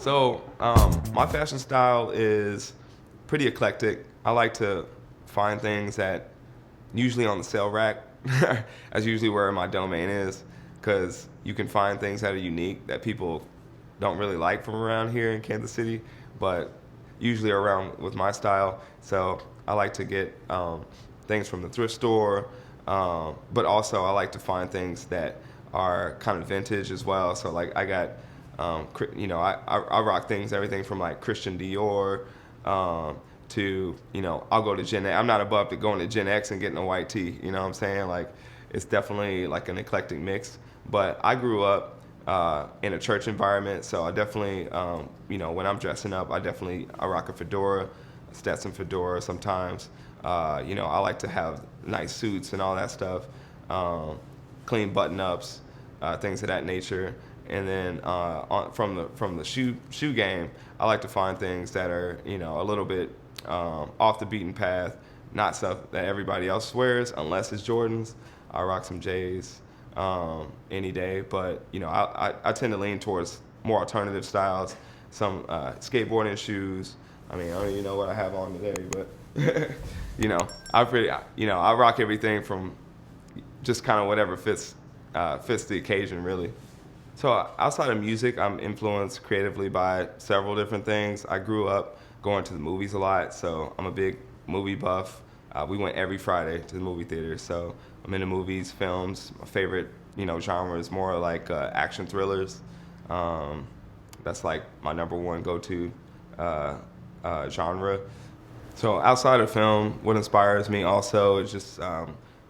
So my fashion style is pretty eclectic. I like to find things that usually on the sale rack. That's usually where my domain is, because you can find things that are unique that people don't really like from around here in Kansas City, but usually around with my style. So I like to get things from the thrift store, but also I like to find things that are kind of vintage as well. So like I got, I rock things, everything from like Christian Dior to, I'll go to Gen X. I'm not above to going to Gen X and getting a white tee, you know what I'm saying? Like it's definitely like an eclectic mix. But I grew up in a church environment, so I definitely, when I'm dressing up, I rock a fedora, a Stetson fedora sometimes. I like to have nice suits and all that stuff, clean button-ups, things of that nature. And then from the shoe game, I like to find things that are a little bit off the beaten path, not stuff that everybody else wears unless it's Jordans. I rock some J's any day, but I tend to lean towards more alternative styles, some skateboarding shoes. I mean, I don't even know what I have on today, but I rock everything from just kind of whatever fits the occasion, really. So outside of music, I'm influenced creatively by several different things. I grew up going to the movies a lot, so I'm a big movie buff. We went every Friday to the movie theater, so I'm into movies, films. My favorite, genre is more like action thrillers. That's like my number one go-to genre. So outside of film, what inspires me also is just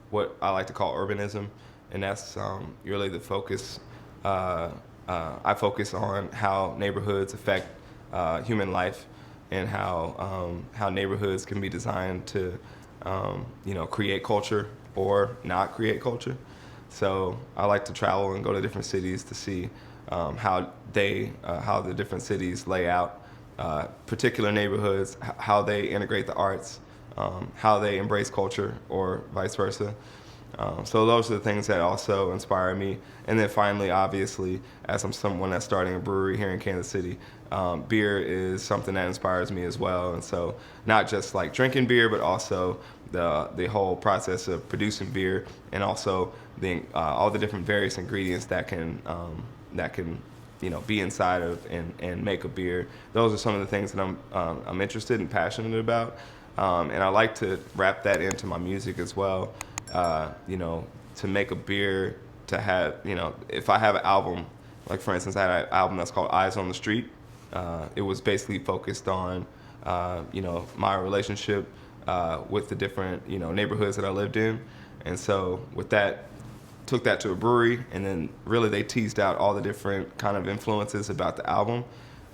what I like to call urbanism, and that's really the focus. I focus on how neighborhoods affect human life and how neighborhoods can be designed to create culture or not create culture. So I like to travel and go to different cities to see how the different cities lay out particular neighborhoods, how they integrate the arts, how they embrace culture, or vice versa. So those are the things that also inspire me. And then finally, obviously, as I'm someone that's starting a brewery here in Kansas City, beer is something that inspires me as well. And so not just like drinking beer, but also the whole process of producing beer, and also all the different various ingredients that can be inside of and make a beer. Those are some of the things that I'm interested and passionate about. And I like to wrap that into my music as well. To make a beer, to have, if I have an album, like for instance, I had an album that's called Eyes on the Street. It was basically focused on, my relationship with the different, neighborhoods that I lived in. And so with that, took that to a brewery, and then really they teased out all the different kind of influences about the album,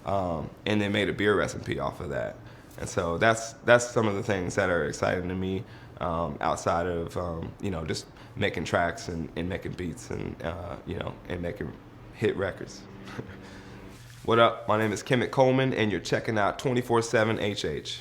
and then made a beer recipe off of that. And so that's some of the things that are exciting to me, outside of just making tracks and making beats and and making hit records. What up? My name is Kemet Coleman, and you're checking out 24/7 HH.